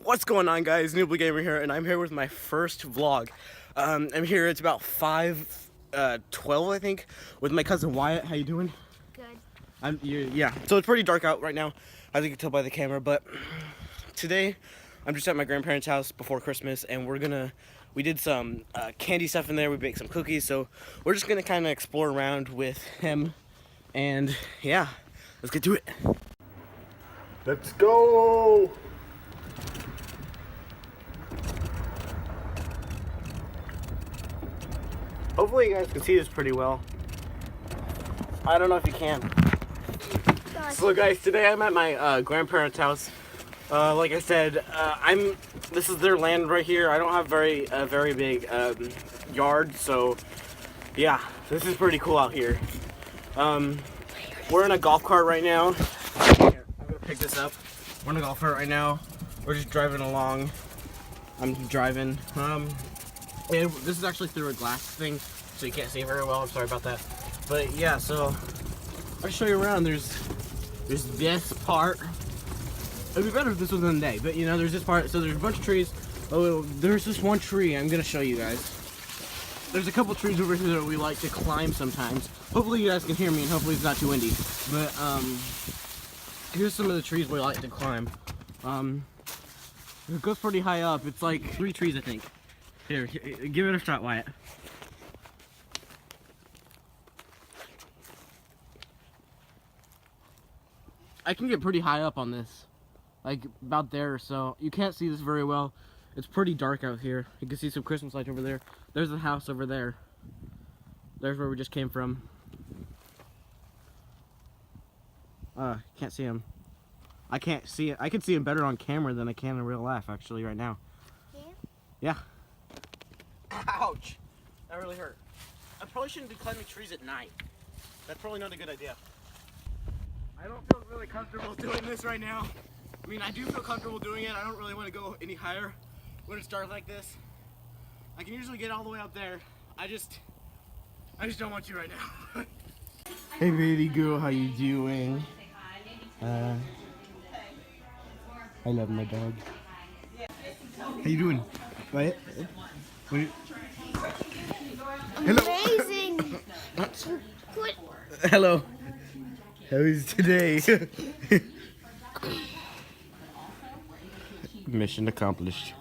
What's going on, guys? NooblyGamer here, and I'm here with my first vlog. I'm here, it's about 5:12, I think, with my cousin Wyatt. How you doing? Good. Yeah, so it's pretty dark out right now, as you can tell by the camera, but today I'm just at my grandparents' house before Christmas, and we did some candy stuff in there. We baked some cookies, so we're just gonna kind of explore around with him, and yeah, let's get to it. Let's go! Hopefully you guys can see this pretty well. I don't know if you can. So guys, today I'm at my grandparents' house. Like I said, this is their land right here. I don't have a very big yard, so yeah, this is pretty cool out here. We're in a golf cart right now. Here, I'm gonna pick this up. We're in a golf cart right now. We're just driving along. I'm driving. And this is actually through a glass thing, so you can't see very well. I'm sorry about that. But yeah, so I'll show you around. There's this part. It'd be better if this was in the day, but you know, there's this part. So there's a bunch of trees. Oh, there's this one tree I'm gonna show you guys. There's a couple trees over here that we like to climb sometimes. Hopefully you guys can hear me, and hopefully it's not too windy. But here's some of the trees we like to climb. It goes pretty high up. It's like 3 trees, I think. Here, give it a shot, Wyatt. I can get pretty high up on this, like about there, so you can't see this very well. It's pretty dark out here. You can see some Christmas lights over there. There's the house over there. There's where we just came from. Can't see him. I can't see it. I can see him better on camera than I can in real life, actually, right now. Yeah. Ouch! That really hurt. I probably shouldn't be climbing trees at night. That's probably not a good idea. I don't feel really comfortable doing this right now. I mean, I do feel comfortable doing it. I don't really want to go any higher when it's dark like this. I can usually get all the way up there. I just don't want to right now. Hey, baby girl, how you doing? I love my dog. How you doing? Wyatt? Amazing. Hello. How is today? Mission accomplished.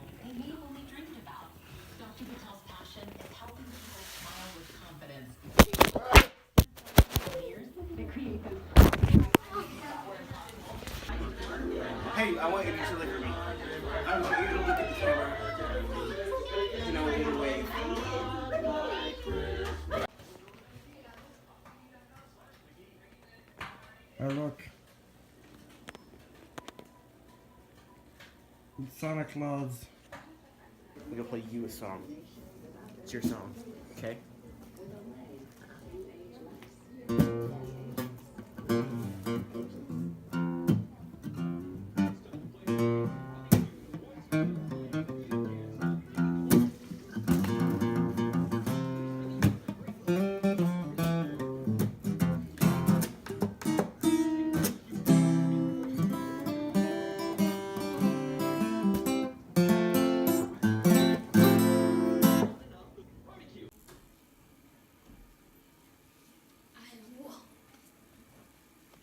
Hey, I want you to look at me. I want you to look at the camera. And I want you to wave. Oh, look. It's Santa Claus. I'm gonna play you a song. It's your song, okay?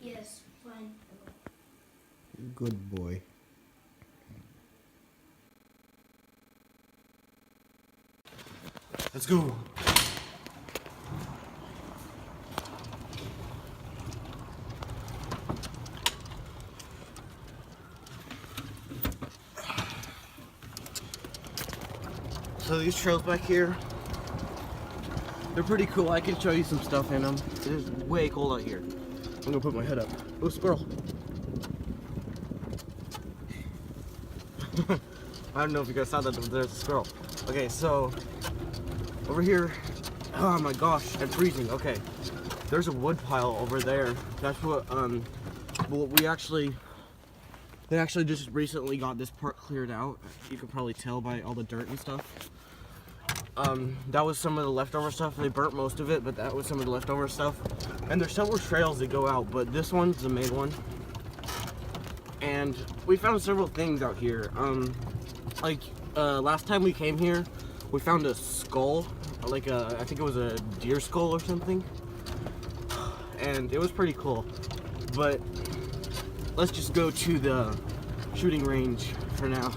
Yes, fine. Good boy. Let's go. So these trails back here, they're pretty cool. I can show you some stuff in them. It's way cold out here. I'm gonna put my head up. Oh, squirrel. I don't know if you guys saw that, but there's a squirrel. Okay, so over here, oh my gosh, I'm freezing. Okay, there's a wood pile over there. That's what, well, they actually just recently got this part cleared out. You can probably tell by all the dirt and stuff. That was some of the leftover stuff. They burnt most of it, but that was some of the leftover stuff. And there's several trails that go out, but this one's the main one. and we found several things out here. Last time we came here, we found a skull, I think it was a deer skull or something, and it was pretty cool. But let's just go to the shooting range for now.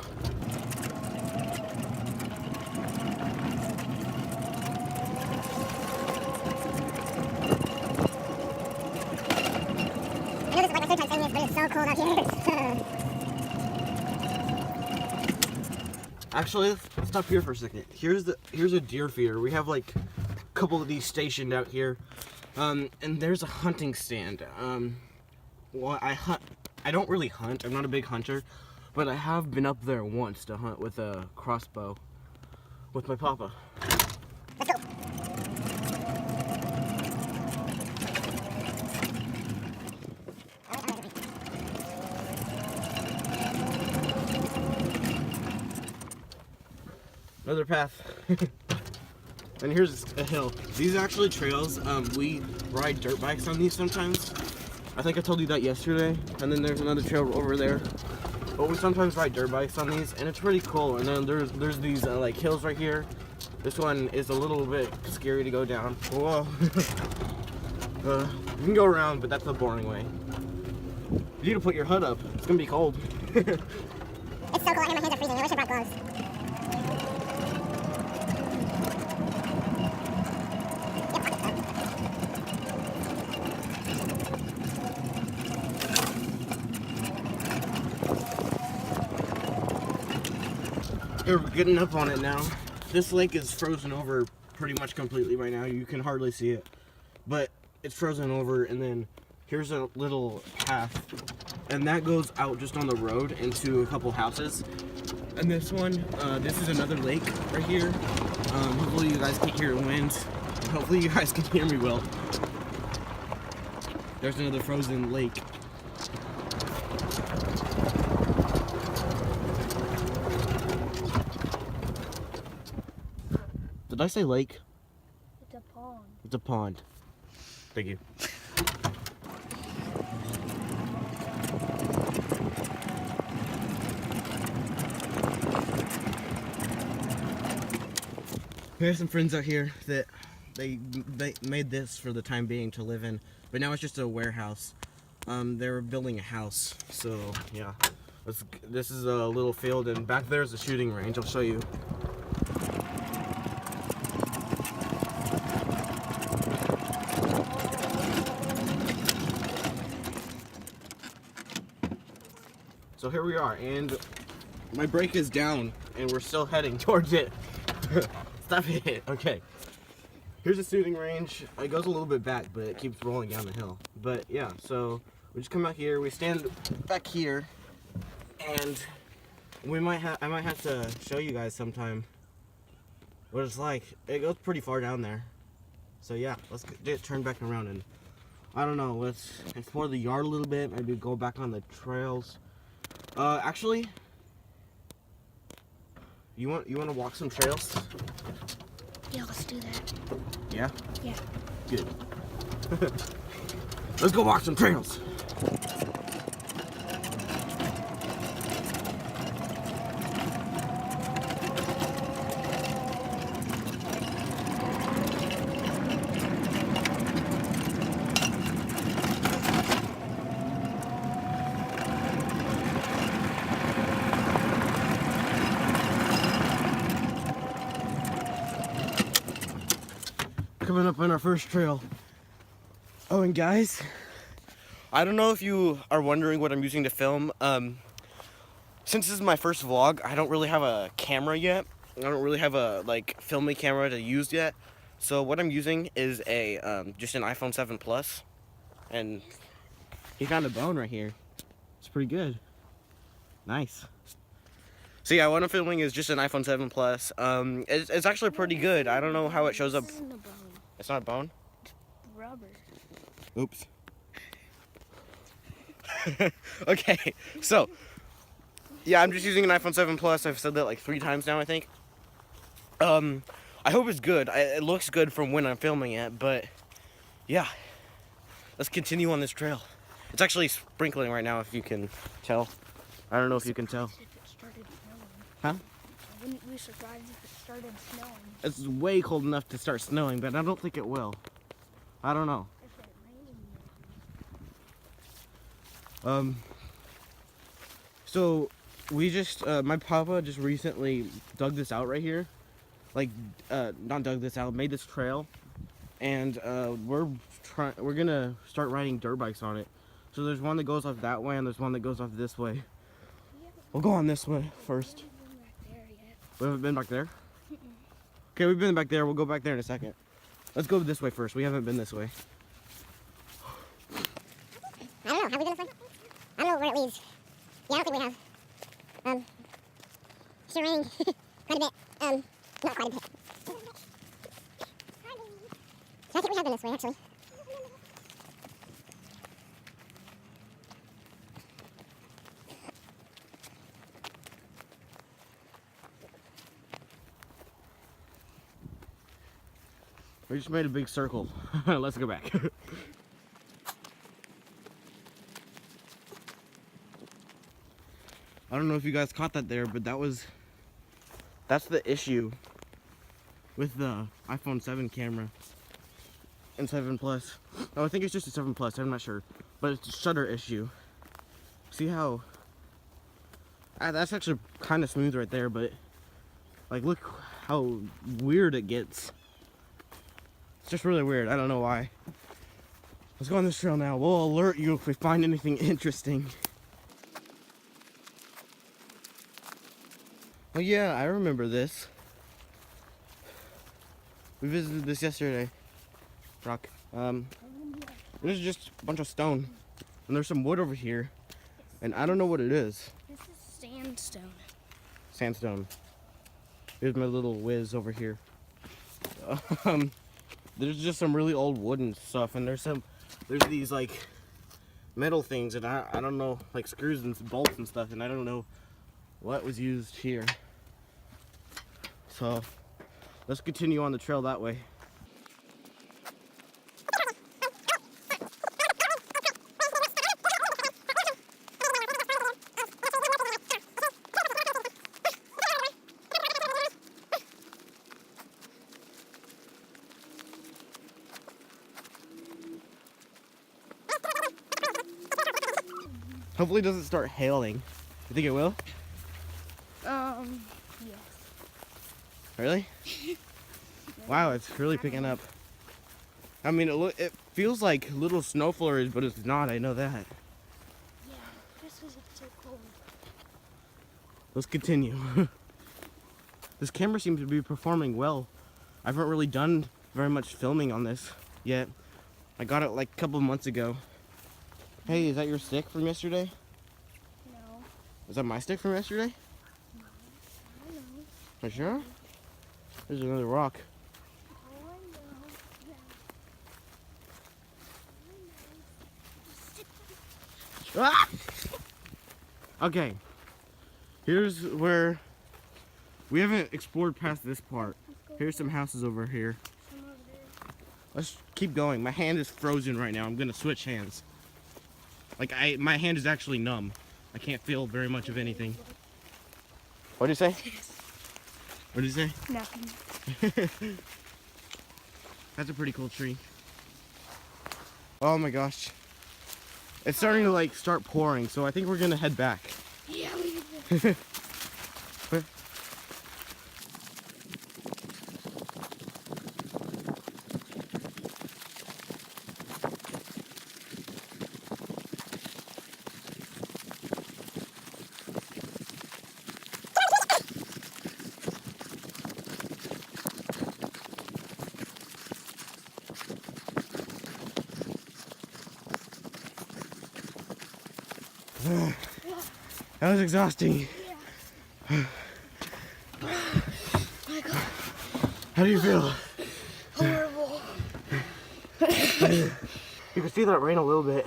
I know this is like my third time saying this, but it's so cold out here. Actually, let's stop here for a second. Here's a deer feeder. We have like a couple of these stationed out here, and there's a hunting stand. Well, I don't really hunt. I'm not a big hunter, but I have been up there once to hunt with a crossbow with my papa. Let's go. Another path. And here's a hill. These are actually trails. We ride dirt bikes on these sometimes. I think I told you that yesterday. And then there's another trail over there. But we sometimes ride dirt bikes on these, and it's pretty cool. And then there's these like hills right here. This one is a little bit scary to go down. Whoa. You can go around, but that's the boring way. You need to put your hood up. It's gonna be cold. It's so cold out here, my hands are freezing. I wish I brought gloves. We're getting up on it now. This lake is frozen over pretty much completely right now. You can hardly see it, but it's frozen over. And then here's a little path, and that goes out just on the road into a couple houses. And this one, this is another lake right here. Hopefully you guys can hear the wind. And hopefully you guys can hear me well. There's another frozen lake. Did I say lake? It's a pond. It's a pond. Thank you. We have some friends out here that they made this for the time being to live in, but now it's just a warehouse. They're building a house, so yeah. This is a little field, and back there is a shooting range. I'll show you. So here we are, and my brake is down, and we're still heading towards it. Stop it. Okay. Here's a shooting range. It goes a little bit back, but it keeps rolling down the hill. But yeah, so we just come out here. We stand back here, and I might have to show you guys sometime what it's like. It goes pretty far down there. So yeah, let's get turned back around, and I don't know. Let's explore the yard a little bit. Maybe go back on the trails. Actually, you want to walk some trails? Yeah, let's do that. Yeah? Yeah. Good. Let's go walk some trails. Coming up on our first trail. Oh, and guys, I don't know if you are wondering what I'm using to film. Since this is my first vlog, I don't really have a camera yet. I don't really have a filming camera to use yet. So what I'm using is a just an iPhone 7 Plus, and he found a bone right here. It's pretty good. Nice. So yeah, what I'm filming is just an iPhone 7 Plus. It's actually pretty good. I don't know how it shows up. This isn't a bone. It's not a bone? It's rubber. Oops. Okay, so yeah, I'm just using an iPhone 7 Plus. I've said that like 3 times now, I think. I hope it's good. It looks good from when I'm filming it, but yeah. Let's continue on this trail. It's actually sprinkling right now, if you can tell. I don't know if you can tell. If it started snowing. Huh? I wouldn't be surprised if it started snowing. It's way cold enough to start snowing, but I don't think it will. I don't know. If it rained. So we just, my papa just recently dug this out right here. Like, not dug this out, made this trail. And we're gonna start riding dirt bikes on it. So there's one that goes off that way and there's one that goes off this way. We'll go on this way first. We haven't been back there? Okay, we've been back there. We'll go back there in a second. Let's go this way first. We haven't been this way. I don't know. Have we been this way? I don't know where it leads. Yeah, I don't think we have. It's raining quite a bit. Not quite a bit. So I think we have been this way, actually. We just made a big circle. Let's go back. I don't know if you guys caught that there, but that's the issue with the iPhone 7 camera and 7 Plus. Oh, I think it's just a 7 Plus, I'm not sure. But it's a shutter issue. See how, that's actually kind of smooth right there, but like look how weird it gets. It's just really weird, I don't know why. Let's go on this trail now. We'll alert you if we find anything interesting. Oh yeah, I remember this. We visited this yesterday. Rock. This is just a bunch of stone. And there's some wood over here. And I don't know what it is. This is sandstone. Sandstone. Here's my little whiz over here. There's just some really old wood and stuff, and there's these like metal things, and I don't know, like screws and bolts and stuff, and I don't know what was used here. So let's continue on the trail that way. Hopefully it doesn't start hailing. You think it will? Yes. Really? Wow, it's really picking up. I mean, it feels like little snow flurries, but it's not, I know that. Yeah, just because it's so cold. Let's continue. This camera seems to be performing well. I haven't really done very much filming on this yet. I got it like a couple of months ago. Hey, is that your stick from yesterday? No. Is that my stick from yesterday? No. I don't know. For sure? There's another rock. Oh, I know. Yeah. Ah! Okay. Here's where we haven't explored past this part. Here's some houses over here. Some over there. Let's keep going. My hand is frozen right now. I'm gonna switch hands. Like my hand is actually numb. I can't feel very much of anything. What did you say? What did you say? Nothing. That's a pretty cool tree. Oh my gosh. It's starting to like start pouring, so I think we're gonna head back. Yeah, we did. That was exhausting. Yeah. My God. How do you feel? Horrible. You can see that rain a little bit.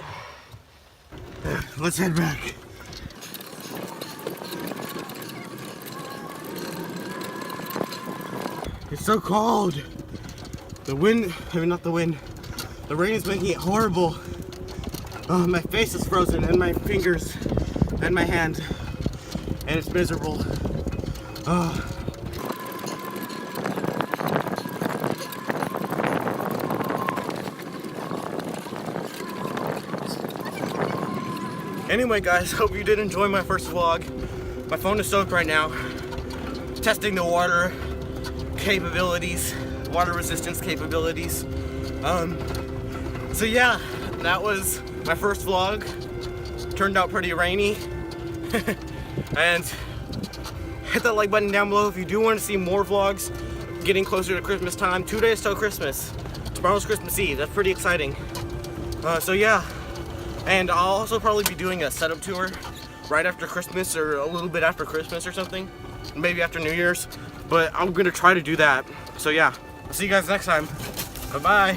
Let's head back. It's so cold. The wind, I mean not the wind, the rain is making it horrible. Oh, my face is frozen, and my fingers, and my hand, and it's miserable. Oh. Anyway, guys, hope you did enjoy my first vlog. My phone is soaked right now. Testing the water capabilities, water resistance capabilities. So yeah, that was my first vlog. Turned out pretty rainy. And hit that like button down below if you do want to see more vlogs getting closer to Christmas time. 2 days till Christmas. Tomorrow's Christmas Eve. That's pretty exciting. So yeah. And I'll also probably be doing a setup tour right after Christmas or a little bit after Christmas or something. Maybe after New Year's. But I'm going to try to do that. So yeah, I'll see you guys next time. Bye-bye.